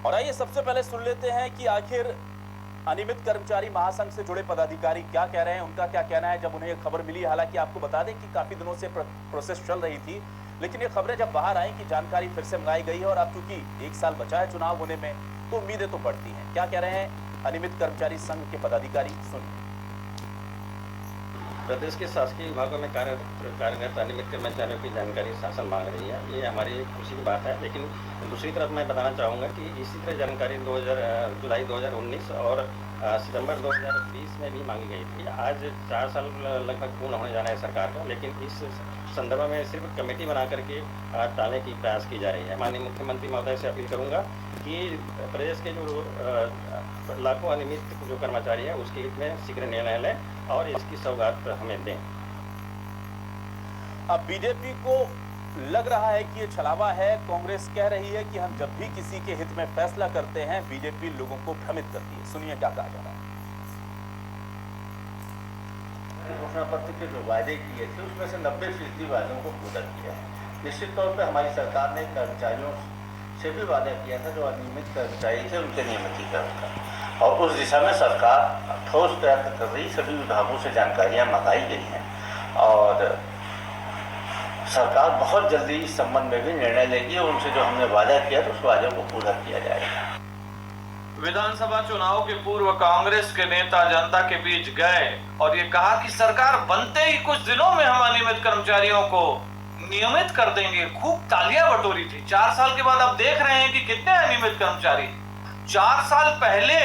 और आइए सबसे पहले सुन लेते हैं कि आखिर अनियमित कर्मचारी महासंघ से जुड़े पदाधिकारी क्या कह रहे हैं, उनका क्या कहना है जब उन्हें यह खबर मिली। हालांकि आपको बता दें कि काफी दिनों से प्रोसेस चल रही थी, लेकिन ये खबरें जब बाहर आई कि जानकारी फिर से मंगाई गई है और अब चूंकि 1 साल बचा है चुनाव होने में, तो उम्मीदें तो बढ़ती हैं। क्या कह रहे हैं अनियमित कर्मचारी संघ के पदाधिकारी, सुनिए। प्रदेश के शासकीय विभागों में कार्यरत अनियमित कर्मचारियों की जानकारी शासन मांग रही है। ये हमारी खुशी की बात है, लेकिन दूसरी तरफ मैं बताना चाहूँगा कि इसी तरह जानकारी जुलाई 2019 और सितंबर 2020 में भी मांगी गई थी। आज 4 साल लगभग पूर्ण होने जाना है सरकार का, लेकिन इस संदर्भ में सिर्फ कमेटी बना करके टालने की प्रयास की जा रही है। माननीय मुख्यमंत्री महोदय से अपील करूँगा कि प्रदेश के जो लाखों अनियमित जो कर्मचारी हैं उसके हित में शीघ्र निर्णय लें और इसकी सौगात हमें दें। अब बीजेपी को लग रहा है कि ये छलावा है। कांग्रेस कह रही है कि हम जब भी किसी के हित में फैसला करते हैं बीजेपी लोगों को भ्रमित करती है। सुनिए क्या कहा जा रहा है। घोषणा पत्र के जो वायदे किए थे उसमें से 90% वायदों को पूरा किया है। निश्चित तौर पर हमारी सरकार ने कर्मचारियों से भी वादा किया था जो अनियमित कर्मचारी थे उनके नियमितीकरण का, और उस दिशा में सरकार ठोस प्रयत्न कर रही। सभी विभागों से जानकारियां मंगाई गई हैं और सरकार बहुत जल्दी इस संबंध में भी निर्णय लेगी और उनसे जो हमने वादा किया तो उस वादे को पूरा किया जाएगा। विधानसभा चुनाव के पूर्व कांग्रेस के नेता जनता के बीच गए और ये कहा कि सरकार बनते ही कुछ दिनों में हम अनियमित कर्मचारियों को नियमित कर देंगे। खूब तालियां बटोरी थी। 4 साल के बाद अब देख रहे हैं कि कितने अनियमित कर्मचारी। 4 साल पहले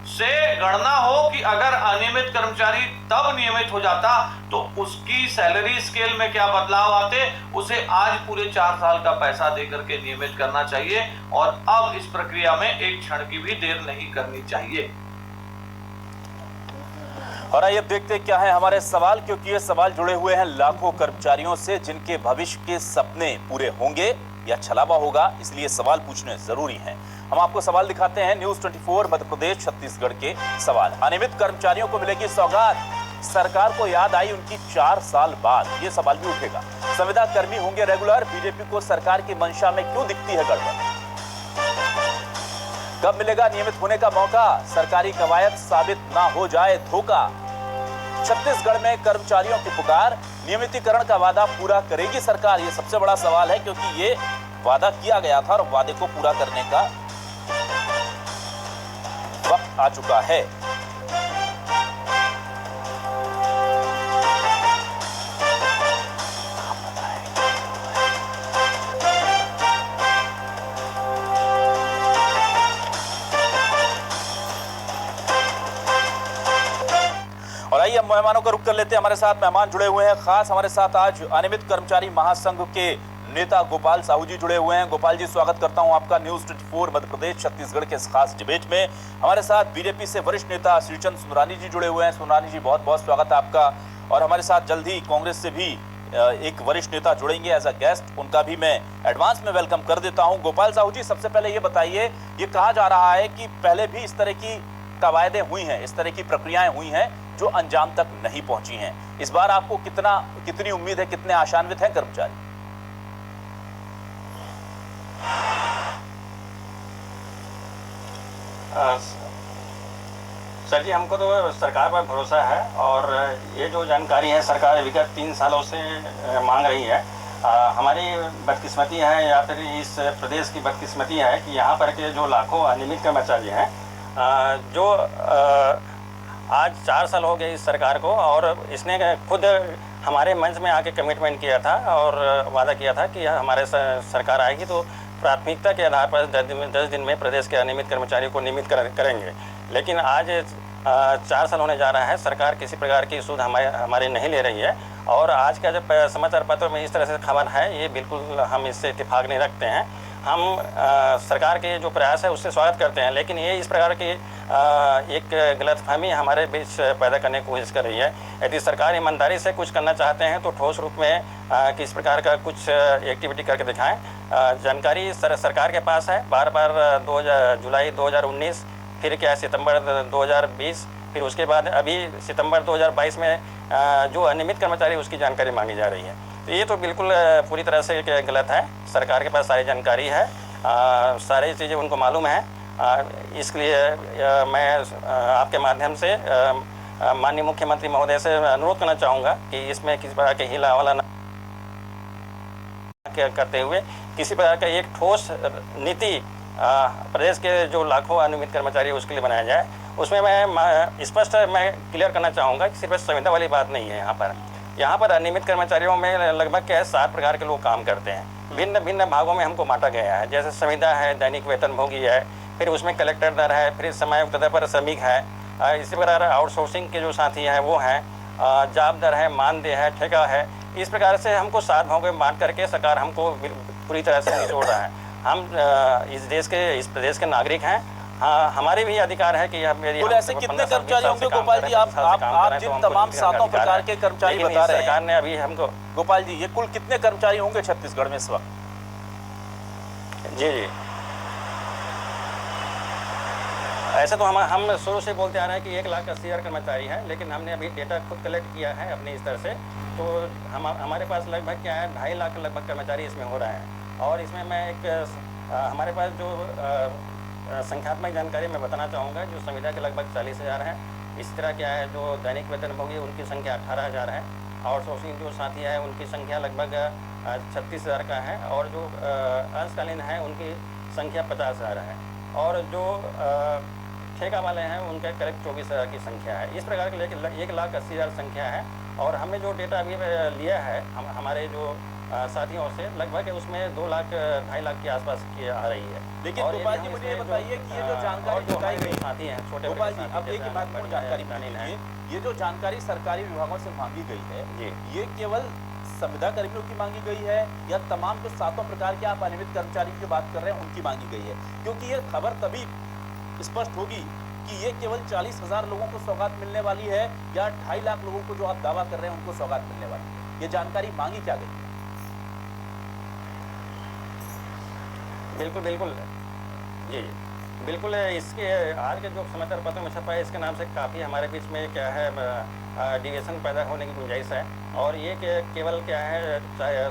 से गणना हो कि अगर अनियमित कर्मचारी तब नियमित हो जाता तो उसकी सैलरी स्केल में क्या बदलाव आते, उसे आज पूरे 4 साल का पैसा देकर के नियमित करना चाहिए और अब इस प्रक्रिया में एक क्षण की भी देर नहीं करनी चाहिए। और आइए अब देखते हैं क्या है हमारे सवाल, क्योंकि ये सवाल जुड़े हुए हैं लाखों कर्मचारियों से जिनके भविष्य के सपने पूरे होंगे या छलावा होगा, इसलिए सवाल पूछने जरूरी हैं। हम आपको सवाल दिखाते हैं। न्यूज 24 मध्य प्रदेश छत्तीसगढ़ के सवाल। अनियमित कर्मचारियों को मिलेगी सौगात, सरकार को याद आई उनकी 4 साल बाद, ये सवाल भी उठेगा। संविदा कर्मी होंगे रेगुलर, बीजेपी को सरकार की मंशा में क्यों दिखती है गड़बड़? कब मिलेगा नियमित होने का मौका, सरकारी कवायद साबित ना हो जाए धोखा? छत्तीसगढ़ में कर्मचारियों की पुकार, नियमितीकरण का वादा पूरा करेगी सरकार? ये सबसे बड़ा सवाल है, क्योंकि ये वादा किया गया था और वादे को पूरा करने का वक्त आ चुका है। और आइए अब मेहमानों का रुख कर लेते हैं। हमारे साथ मेहमान जुड़े हुए हैं खास। हमारे साथ आज अनियमित कर्मचारी महासंघ के नेता गोपाल साहू जी जुड़े हुए हैं। गोपाल जी, स्वागत करता हूं आपका न्यूज 24 मध्य प्रदेश छत्तीसगढ़ के इस खास डिबेट में। हमारे साथ बीजेपी से वरिष्ठ नेता श्रीचंद सुंदरानी जी जुड़े हुए हैं। सुंदरानी जी, बहुत बहुत स्वागत है आपका। और हमारे साथ जल्द ही कांग्रेस से भी एक वरिष्ठ नेता जुड़ेंगे एज अ गेस्ट, उनका भी मैं एडवांस में वेलकम कर देता हूँ। गोपाल साहू जी, सबसे पहले ये बताइए, ये कहा जा रहा है कि पहले भी इस तरह की कवायदें हुई हैं, इस तरह की प्रक्रियाएं हुई हैं जो अंजाम तक नहीं पहुंची हैं। इस बार आपको कितनी उम्मीद है, कितने आशान्वित हैं कर्मचारी? सर जी, हमको तो सरकार पर भरोसा है और ये जो जानकारी है सरकार विगत 3 सालों से मांग रही है। हमारी बदकिस्मती है या फिर इस प्रदेश की बदकिस्मती है कि यहाँ पर के जो लाखों अनियमित कर्मचारी हैं, जो आज 4 साल हो गए इस सरकार को, और इसने खुद हमारे मंच में आके कमिटमेंट किया था और वादा किया था कि हमारे सरकार आएगी तो प्राथमिकता के आधार पर 10 दिन में प्रदेश के अनियमित कर्मचारियों को नियमित करेंगे। लेकिन आज 4 साल होने जा रहा है, सरकार किसी प्रकार की सुध हमारी नहीं ले रही है। और आज का जब समाचार पत्र में इस तरह से खबर है, ये बिल्कुल हम इससे इत्तेफाक नहीं रखते हैं। हम सरकार के जो प्रयास है उससे स्वागत करते हैं, लेकिन ये इस प्रकार की एक गलतफहमी हमारे बीच पैदा करने की कोशिश कर रही है। यदि सरकार ईमानदारी से कुछ करना चाहते हैं तो ठोस रूप में किस प्रकार का कुछ एक्टिविटी करके दिखाएं। जानकारी सरकार के पास है। बार जुलाई 2019, फिर क्या सितंबर 2020, फिर उसके बाद अभी सितंबर 2022 में जो अनियमित कर्मचारी उसकी जानकारी मांगी जा रही है। तो ये तो बिल्कुल पूरी तरह से गलत है। सरकार के पास सारी जानकारी है, सारी चीज़ें उनको मालूम है। इसलिए मैं आपके माध्यम से माननीय मुख्यमंत्री महोदय से अनुरोध करना चाहूँगा कि इसमें किसी प्रकार के हिला हवाला न करते हुए किसी प्रकार का एक ठोस नीति प्रदेश के जो लाखों अनियमित कर्मचारी उसके लिए बनाया जाए। उसमें मैं स्पष्ट क्लियर करना चाहूँगा कि सिर्फ संविदा वाली बात नहीं है। यहाँ पर अनियमित कर्मचारियों में लगभग क्या है 7 प्रकार के लोग काम करते हैं। भिन्न भिन्न भागों में हमको बांटा गया है। जैसे संविदा है, दैनिक वेतनभोगी है, फिर उसमें कलेक्टर दर है, फिर समयायुक्त दर पर श्रमिक है, इसी प्रकार आउटसोर्सिंग के जो साथी हैं वो हैं, जॉब दर है, मानदेय है, ठेका है। इस प्रकार से हमको 7 भागों में बांट करके सरकार हमको पूरी तरह से निचोड़ रहा है। हम इस प्रदेश के नागरिक हैं। हाँ, हमारे भी अधिकार है कि कुल ऐसे कितने कर्मचारी होंगे गोपाल जी? आप जिन तमाम 7 प्रकार के कर्मचारी बता रहे हैं, सरकार ने अभी हमको, गोपाल जी ये कुल कितने कर्मचारी होंगे छत्तीसगढ़ में इस वक्त? जी ऐसे तो हम शुरू से बोलते आ रहे हैं कि 1,80,000 कर्मचारी हैं, लेकिन हमने अभी डेटा खुद कलेक्ट किया है अपने स्तर से। तो हमारे पास लगभग क्या है 2.5 लाख लगभग कर्मचारी इसमें हो रहे हैं। और इसमें मैं हमारे पास जो संख्यात्मक जानकारी मैं बताना चाहूँगा, जो संविदा के लगभग 40,000 हैं। इस तरह क्या है जो दैनिक वेतनभोगी उनकी संख्या 18,000 है। आउटसोर्सिंग जो साथी है उनकी संख्या लगभग 36,000 का है। और जो अंशकालीन है उनकी संख्या 50,000 है। और जो ठेका वाले हैं उनका करीब 24,000 की संख्या है। इस प्रकार के 1,80,000 संख्या है। और हमने जो डेटा अभी लिया है हमारे जो साथियों से, लगभग उसमें 2 लाख 2.5 लाख के आसपास की आ रही है। लेकिन गोपाल जी मुझे ये बताइए कि ये जो जानकारी जुटाई गई साथी हैं छोटे गोपाल जी, अब एक महत्वपूर्ण जानकारी है, ये जो जानकारी सरकारी विभागों से मांगी गई है ये केवल संविदा कर्मियों की मांगी गई है या तमाम जो 7 प्रकार के आप अनियमित कर्मचारी की बात कर रहे हैं उनकी मांगी गई है? क्योंकि ये खबर तभी स्पष्ट होगी कि ये केवल 40,000 लोगों को सौगात मिलने वाली है या 2.5 लाख लोगों को जो आप दावा कर रहे हैं उनको सौगात मिलने वाली है। ये जानकारी मांगी क्या गई है? बिल्कुल जी बिल्कुल। इसके आज के जो समाचार पत्रों में छपा है इसके नाम से काफ़ी हमारे बीच में क्या है डिविएशन पैदा होने की गुंजाइश है। और ये केवल क्या है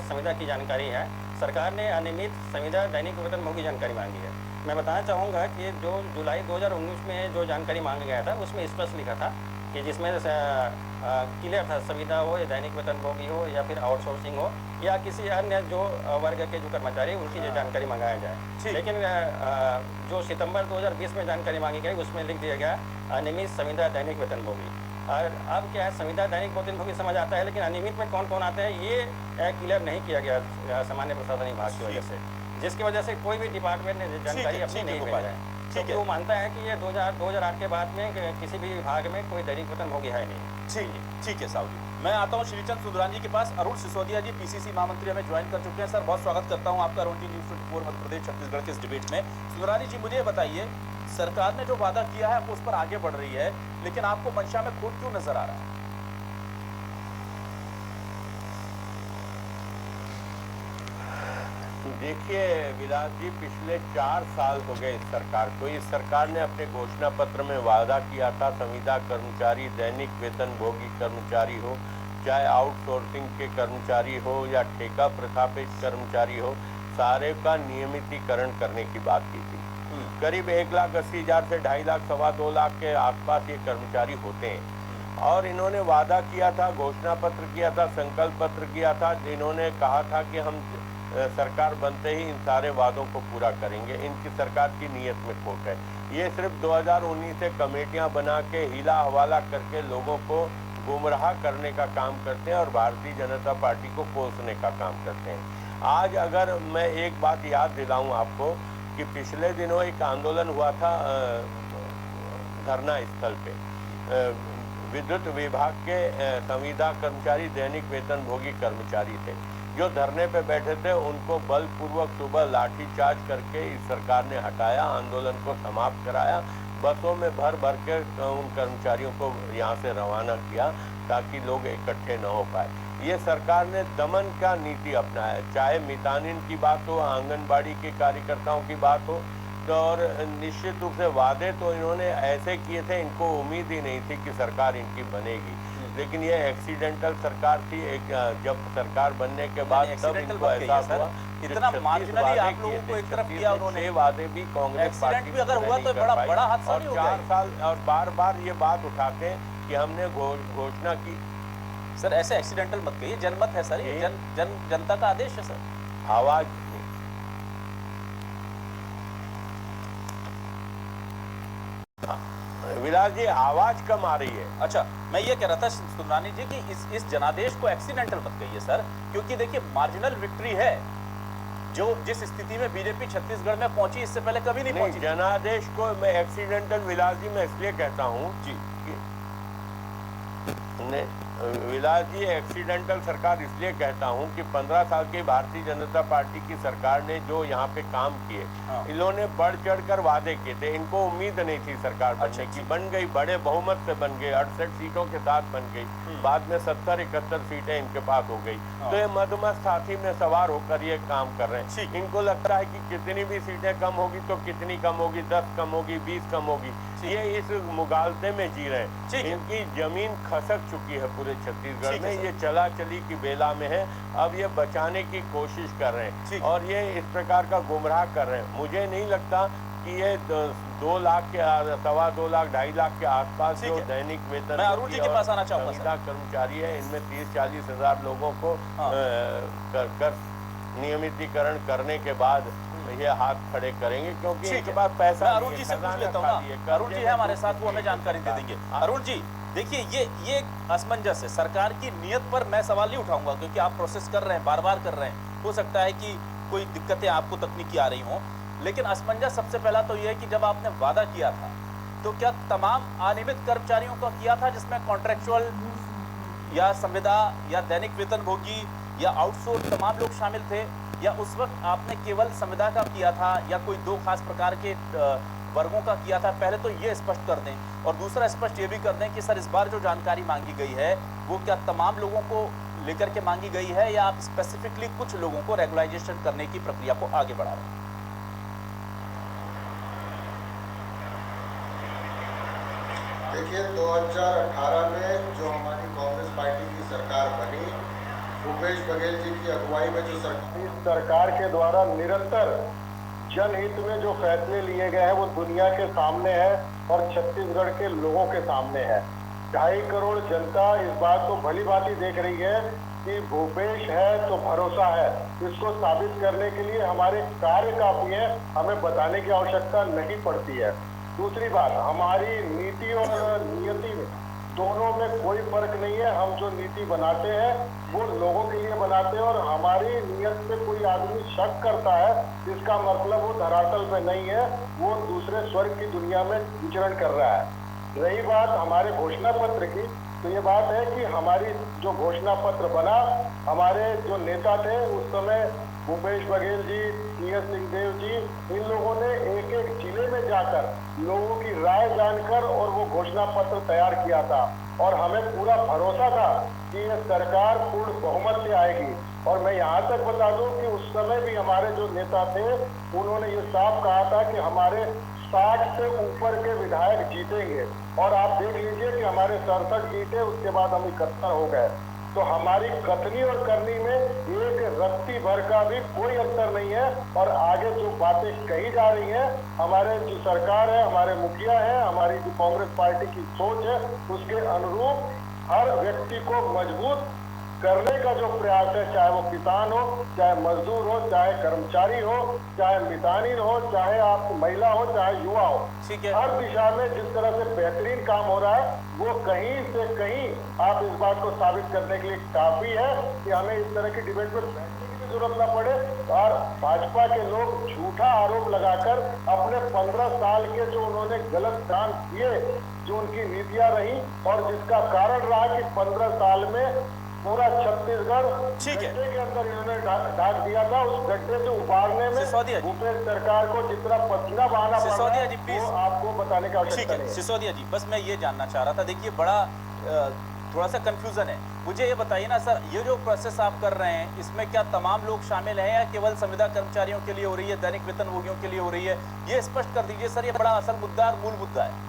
संविदा की जानकारी है। सरकार ने अनियमित संविदा दैनिक वेतनभोगी जानकारी मांगी है। मैं बताना चाहूँगा कि जो जुलाई 2019 में जो जानकारी मांगा गया था उसमें स्पष्ट लिखा था कि जिसमें क्लियर था संविदा हो या दैनिक वेतनभोगी हो या फिर आउटसोर्सिंग हो या किसी अन्य जो वर्ग के जो कर्मचारी उनकी जो जानकारी मंगाया जाए। लेकिन जो सितंबर 2020 में जानकारी मांगी गई उसमें लिख दिया गया अनियमित संविदा दैनिक वेतनभोगी। और अब क्या है संविदा दैनिक वेतनभोगी समझ आता है, लेकिन अनियमित में कौन कौन आते हैं ये क्लियर नहीं किया गया सामान्य प्रशासन विभाग की वजह से, जिसकी वजह से कोई भी डिपार्टमेंट ने जानकारी अपनी नहीं भेज रहा है। क्योंकि वो मानता है कि ये 2008 के बाद में किसी भी विभाग में कोई दैनिक वेतनभोगी है नहीं। ठीक है साहू जी, मैं आता हूँ श्रीचंद सुंदरानी जी के पास। अरुण सिसोदिया जी पीसीसी महामंत्री हमें ज्वाइन कर चुके हैं। सर बहुत स्वागत करता हूँ आपका रोटी न्यूज़ 24 मध्य प्रदेश छत्तीसगढ़ के इस डिबेट में। सुंदरानी जी मुझे बताइए, सरकार ने जो वादा किया है वो उस पर आगे बढ़ रही है, लेकिन आपको मंशा में खोट क्यों नजर आ रहा है? देखिए विलास जी, पिछले 4 साल हो गए इस सरकार को। इस सरकार ने अपने घोषणा पत्र में वादा किया था संविदा कर्मचारी, दैनिक वेतनभोगी कर्मचारी हो, चाहे आउटसोर्सिंग के कर्मचारी हो या ठेका प्रस्थापित कर्मचारी हो, सारे का नियमितीकरण करने की बात की थी। करीब 1,80,000 से 2.5 लाख 2.25 लाख के आसपास ये कर्मचारी होते हैं। और इन्होंने वादा किया था, घोषणा पत्र किया था, संकल्प पत्र किया था, जिन्होंने कहा था कि हम सरकार बनते ही इन सारे वादों को पूरा करेंगे। इनकी सरकार की नीयत में खोट है। ये सिर्फ 2019 से कमेटियां बना के हिला हवाला करके लोगों को गुमराह करने का काम करते हैं और भारतीय जनता पार्टी को कोसने का काम करते हैं। आज अगर मैं एक बात याद दिलाऊं आपको कि पिछले दिनों एक आंदोलन हुआ था धरना स्थल पे। विद्युत विभाग के संविदा कर्मचारी, दैनिक वेतनभोगी कर्मचारी थे जो धरने पे बैठे थे। उनको बलपूर्वक सुबह लाठीचार्ज करके इस सरकार ने हटाया, आंदोलन को समाप्त कराया, बसों में भर भर के उन कर्मचारियों को यहाँ से रवाना किया ताकि लोग इकट्ठे न हो पाए। ये सरकार ने दमन का नीति अपनाया, चाहे मितानिन की बात हो, आंगनबाड़ी के कार्यकर्ताओं की बात हो। तो और निश्चित रूप से वादे तो इन्होंने ऐसे किए थे, इनको उम्मीद ही नहीं थी कि सरकार इनकी बनेगी। लेकिन ये एक्सीडेंटल सरकार थी। एक जब सरकार बनने के बाद तब एक्सीडेंटल इनको बन गई है एहसास सर। हुआ कि इतना 36 मार्जिनली वादे आप लोगों किए को थे, एक तरफ 36 किया में उन्होंने। 6 वादे भी कांग्रेस एक्सीडेंट पार्टी भी अगर पूरे हुआ नहीं तो कर बड़ा पाई। बड़ा हादसा और नहीं हो 4 गया। साल और बार ये बात उठाते हैं कि हमने घोषणा की। सर ऐसे एक्सीडेंटल मत कहिए, जनमत है सर, ये जनता का आदेश है सर। आवाज विलास जी, आवाज कम आ रही है। अच्छा, मैं ये कह रहा था सुंदरानी जी कि इस जनादेश को एक्सीडेंटल मत कहिए सर, क्योंकि देखिए मार्जिनल विक्ट्री है। जो जिस स्थिति में बीजेपी छत्तीसगढ़ में पहुंची, इससे पहले कभी नहीं पहुंची। जनादेश को मैं एक्सीडेंटल विलास जी मैं इसलिए कहता हूँ जी विलास जी, एक्सीडेंटल सरकार इसलिए कहता हूं कि 15 साल की भारतीय जनता पार्टी की सरकार ने जो यहाँ पे काम किए, इन्होंने बढ़ चढ़कर वादे किए थे। इनको उम्मीद नहीं थी सरकार बनने की, बन गई, बड़े बहुमत से बन गई, 68 सीटों के साथ बन गई। बाद में 70-71 सीटें इनके पास हो गई। तो ये मधुमस्त हाथी में सवार होकर ये काम कर रहे हैं। इनको लगता है कि कितनी भी सीटें कम होगी तो कितनी कम होगी, 10 कम होगी, 20 कम होगी। ये इस मुगालते में जी रहे हैं। इनकी जमीन खसक चुकी है पूरे छत्तीसगढ़ में, ये चला चली की बेला में है। अब ये बचाने की कोशिश कर रहे हैं और ये इस प्रकार का गुमराह कर रहे हैं। मुझे नहीं लगता कि ये 2 लाख के 2.25 लाख 2.5 लाख के आसपास जो दैनिक वेतन, मैं अरुण जी के पास आना चाहूंगा। संविदा कर्मचारी है, इनमें 30-40 हजार लोगों को कर नियमितीकरण करने के बाद ये हाथ खड़े करेंगे, क्योंकि इनके पास पैसा। अरुण जी से पूछ लेता हूँ ना, अरुण जी है हमारे साथ, वो हमें जानकारी दे देंगे। अरुण जी देखिए, ये असमंजस है सरकार की नीयत पर। मैं सवाल नहीं उठाऊंगा क्योंकि आप प्रोसेस कर रहे हैं, बार बार कर रहे हैं। हो सकता है कि कोई दिक्कतें आपको तकनीकी आ रही हों, लेकिन असमंजस सबसे पहला तो यह है कि जब आपने वादा किया था तो क्या तमाम अनियमित कर्मचारियों का किया था, जिसमें कॉन्ट्रेक्चुअल या संविदा या दैनिक वेतनभोगी या आउटसोर्स तमाम लोग शामिल थे, या उस वक्त आपने केवल संविदा का किया था, या कोई 2 खास प्रकार के वर्गों का किया था? पहले तो ये स्पष्ट कर दें, और दूसरा स्पष्ट ये भी कर दें कि सर इस बार जो जानकारी मांगी गई है वो क्या तमाम लोगों को लेकर के मांगी गई है, या आप स्पेसिफिकली कुछ लोगों को रेगुलाइजेशन करने की प्रक्रिया को आगे बढ़ा रहे हैं? देखिए, 2018 में जो हमारी कांग्रेस पार्टी की सरकार बनी, भूपेश बघेल जी की अगुवाई में जो सरकार के द्वारा निरंतर जनहित में जो फैसले लिए गए हैं वो दुनिया के सामने है और छत्तीसगढ़ के लोगों के सामने है। 2.5 करोड़ जनता इस बात को भली भांति देख रही है कि भूपेश है तो भरोसा है। इसको साबित करने के लिए हमारे कार्य काफी है, हमें बताने की आवश्यकता नहीं पड़ती है। दूसरी बात, हमारी नीति और नियति में दोनों में कोई फर्क नहीं है। हम जो नीति बनाते हैं वो लोगों के लिए बनाते हैं, और हमारी नियत पे कोई आदमी शक करता है, इसका मतलब वो धरातल पे नहीं है, वो दूसरे स्वर्ग की दुनिया में विचरण कर रहा है। रही बात हमारे घोषणा पत्र की, तो ये बात है कि हमारी जो घोषणा पत्र बना, हमारे जो नेता थे उस समय भूपेश बघेल जी, टी.एस. सिंहदेव जी, इन लोगों ने एक एक जिले में जाकर लोगों की राय जानकर और वो घोषणा पत्र तैयार किया था, और हमें पूरा भरोसा था कि ये सरकार पूर्ण बहुमत से आएगी। और मैं यहाँ तक बता दूं कि उस समय भी हमारे जो नेता थे उन्होंने ये साफ कहा था कि हमारे 60 से ऊपर के विधायक जीतेंगे, और आप देख लीजिए कि हमारे 67 जीते, उसके बाद हम 71 हो गए। तो हमारी कथनी और करनी में एक रत्ती भर का भी कोई अंतर नहीं है। और आगे जो बातें कही जा रही हैं, हमारे जो सरकार है, हमारे मुखिया है, हमारी जो कांग्रेस पार्टी की सोच है, उसके अनुरूप हर व्यक्ति को मजबूत करने का जो प्रयास है, चाहे वो किसान हो, चाहे मजदूर हो, चाहे कर्मचारी हो, चाहे मितानिन हो, चाहे आप महिला हो, चाहे युवा हो, हर दिशा में जिस तरह से बेहतरीन काम हो रहा है, वो कहीं से कहीं आप इस बात को साबित करने के लिए काफी है कि हमें इस तरह की डिबेट में बैठने की भी जरूरत न पड़े। और भाजपा के लोग झूठा आरोप लगाकर अपने 15 साल के जो उन्होंने गलत काम किए, जो उनकी नीतियां रही, और जिसका कारण रहा कि 15 साल में पूरा छत्तीसगढ़ गड्ढे के अंदर इन्होंने ढाक दिया था। उस गड्ढे से उबारने में भूपेश सरकार को जितना पसीना बहाना पड़ रहा है वो आपको बताने का आवश्यकता नहीं है। सिसोदिया जी, बस मैं ये जानना चाह रहा था, देखिए बड़ा थोड़ा सा कंफ्यूजन है, मुझे ये बताइए ना सर, ये जो प्रोसेस आप कर रहे हैं इसमें क्या तमाम लोग शामिल हैं या केवल संविदा कर्मचारियों के लिए हो रही है, दैनिक वेतनभोगियों के लिए हो रही है? ये स्पष्ट कर दीजिए सर, ये बड़ा असल मुद्दा और मूल मुद्दा है।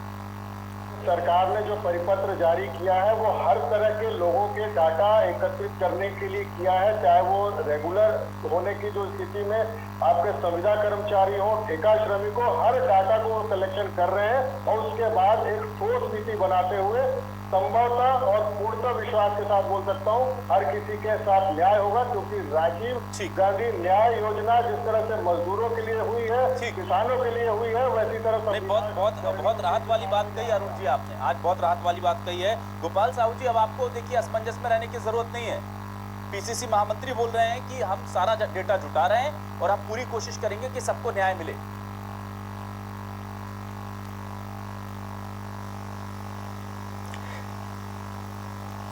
सरकार ने जो परिपत्र जारी किया है वो हर तरह के लोगों के डाटा एकत्रित करने के लिए किया है, चाहे वो रेगुलर होने की जो स्थिति में आपके संविदा कर्मचारी हो, ठेका श्रमिक हो, हर डाटा को वो कलेक्शन कर रहे हैं और उसके बाद एक ठोस नीति बनाते हुए संभवतः और पूर्णतः विश्वास के साथ बोल सकता हूँ हर किसी के साथ न्याय होगा, क्योंकि राजीव गांधी न्याय योजना जिस तरह से मजदूरों के लिए हुई है, किसानों के लिए हुई है, वैसी तरह नहीं, बहुत राहत वाली बात कही अरुण जी आपने, आज बहुत राहत वाली बात कही है। गोपाल साहू जी, अब आपको देखिए असमंजस में रहने की जरूरत नहीं है। पीसीसी महामंत्री बोल रहे हैं कि हम सारा डेटा जुटा रहे हैं और हम पूरी कोशिश करेंगे कि सबको न्याय मिले।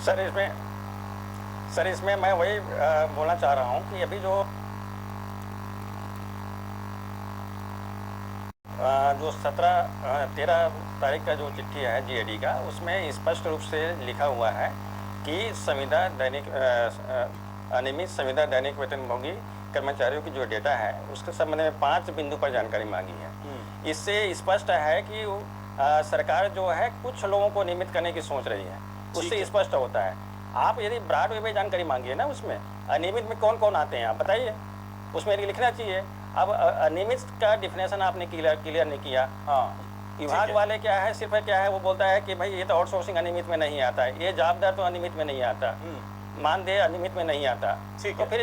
सर इसमें मैं वही बोलना चाह रहा हूँ कि अभी जो 13 तारीख का जो चिट्ठी है जीएडी का, उसमें स्पष्ट रूप से लिखा हुआ है कि अनियमित संविदा दैनिक वेतनभोगी कर्मचारियों की जो डेटा है उसके संबंध में 5 बिंदु पर जानकारी मांगी है। इससे स्पष्ट है कि सरकार जो है कुछ लोगों को नियमित करने की सोच रही है, उससे स्पष्ट होता है। आप यदि ब्रॉड वे में जानकारी मांगिए ना, उसमें अनियमित में कौन कौन आते हैं आप बताइए, उसमें लिखना चाहिए। अब अनियमित का डिफिनेशन आपने क्लियर नहीं किया। विभाग वाले क्या है, सिर्फ क्या है, वो बोलता है कि भाई ये तो आउटसोर्सिंग अनियमित में नहीं आता है, ये जवाबदार तो अनियमित में नहीं आता, मानदेय अनियमित में नहीं आता। ठीक तो है, फिर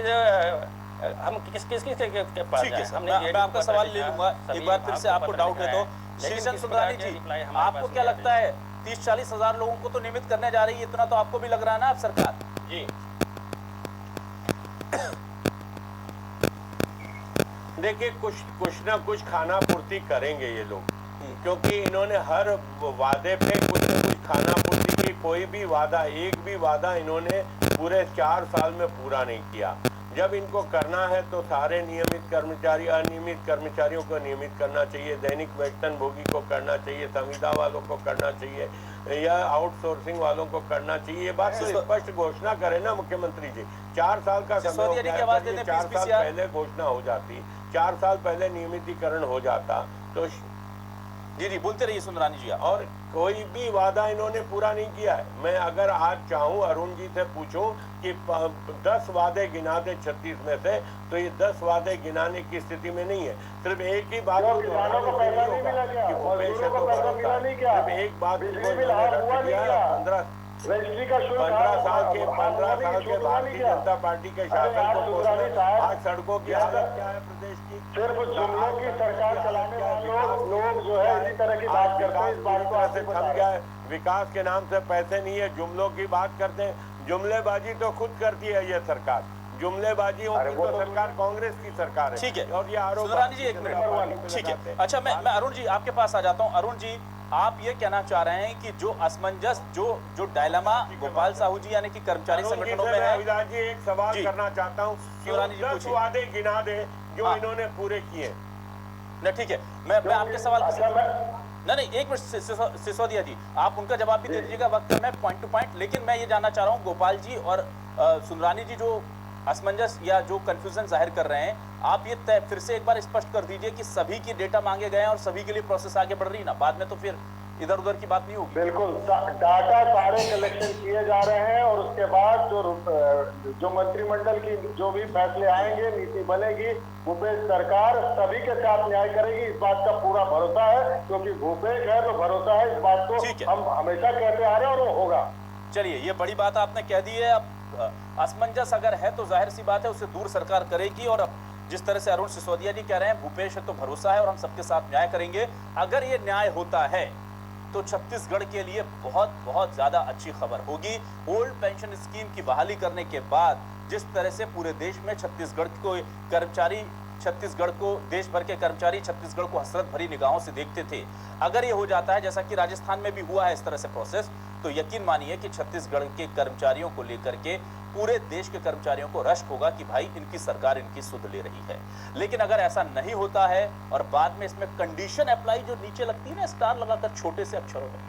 हम किस के पास जाएं? मैं आपका सवाल ले लूंगा एक बार फिर से, आपको डाउट है तो। शीर्षन सुंदरानी जी, आपको क्या लगता है 30-40 हजार लोगों को तो नियमित करने जा रही है, इतना तो आपको भी लग रहा है ना अब सरकार? जी देखिए, कुछ ना कुछ खाना पूर्ति करेंगे ये लोग, क्योंकि इन्होंने हर वादे पे कुछ न कुछ खाना पूर्ति की। कोई भी वादा, एक भी वादा इन्होंने पूरे 4 साल में पूरा नहीं किया। जब इनको करना है तो सारे नियमित कर्मचारी, अनियमित कर्मचारियों को नियमित करना चाहिए, दैनिक वेतनभोगी को करना चाहिए, संविदा वालों को करना चाहिए, या आउटसोर्सिंग वालों को करना चाहिए। ये बात तो स्पष्ट घोषणा करे ना मुख्यमंत्री जी। 4 साल का समय हो गया, 4 साल पहले घोषणा हो जाती, 4 साल पहले नियमितीकरण हो जाता तो। जी बोलते रहिए सुंदरानी जी। और कोई भी वादा इन्होंने पूरा नहीं किया है। मैं अगर आज चाहूं अरुण जी से पूछूं कि 10 वादे गिना दे 36 में से, तो ये 10 वादे गिनाने की स्थिति में नहीं है। सिर्फ एक ही बात सिर्फ एक बात रजिस्ट्री का शुल्क 15 साल के भारतीय जनता पार्टी के शासन को आज सड़कों की हालत क्या है प्रदेश की? सिर्फ जुमलों की सरकार चलाने वाले लोग जो है इसी तरह की बात करते हैं। इस बात को ऐसे थम गया है, विकास के नाम से पैसे नहीं है, जुमलों की बात करते हैं। जुमलेबाजी तो खुद करती है ये सरकार, जुमलेबाजी होगी तो सरकार कांग्रेस की सरकार है। ठीक है, और ये आरोप सुंदरानी जी एक मिनट, ठीक है। अच्छा, मैं अरुण जी आपके पास आ जाता हूँ। अरुण जी, आप ये कहना चाह रहे हैं कि जो असमंजस, जो डायलेमा गोपाल साहू जी यानी कि कर्मचारी संगठनों में है। अविनाश जी एक सवाल करना चाहता हूँ, 10 वादे गिना दे जो इन्होंने पूरे किए। नहीं ठीक है, मैं आपके सवाल नहीं एक मिनट सिसोदिया जी, आप उनका जवाब भी दे दीजिएगा वक्त में, पॉइंट टू पॉइंट। लेकिन मैं ये जानना चाह रहा हूँ गोपाल जी और सुंदरानी जी, जो असमंजस या जो कंफ्यूजन जाहिर कर रहे हैं, आप ये फिर से एक बार स्पष्ट कर दीजिए कि सभी की डेटा मांगे गए हैं और सभी के लिए प्रोसेस आगे बढ़ रही है ना, बाद में तो फिर इधर उधर की बात नहीं होगी। बिल्कुल, डाटा सारे कलेक्शन किए जा रहे हैं और उसके बाद जो मंत्रिमंडल की जो भी फैसले आएंगे, नीति बनेगी, भूपेश सरकार सभी के साथ न्याय करेगी, इस बात का पूरा भरोसा है। क्योंकि भूपेश है तो भरोसा है, इस बात को हम हमेशा कहते आ रहे हैं और वो होगा। चलिए, ये बड़ी बात आपने कह दी है। अब असमंजस अगर है तो जाहिर सी बात है उसे दूर सरकार करेगी। और अब जिस तरह से अरुण सिसोदिया जी कह रहे हैं, भूपेश है तो भरोसा है और हम सबके साथ न्याय करेंगे। अगर ये न्याय होता है तो छत्तीसगढ़ के लिए बहुत बहुत ज्यादा अच्छी खबर होगी। ओल्ड पेंशन स्कीम की बहाली करने के बाद जिस तरह से पूरे देश में छत्तीसगढ़ को देश भर के कर्मचारी छत्तीसगढ़ को हसरत भरी निगाहों से देखते थे, अगर ये हो जाता है जैसा कि राजस्थान में भी हुआ है इस तरह से प्रोसेस, तो यकीन मानिए कि छत्तीसगढ़ के कर्मचारियों को लेकर के पूरे देश के कर्मचारियों को रश्क होगा कि भाई इनकी सरकार इनकी सुध ले रही है। लेकिन अगर ऐसा नहीं होता है और बाद में इसमें कंडीशन अप्लाई जो नीचे लगती है ना, स्टार लगाकर छोटे से अक्षरों में,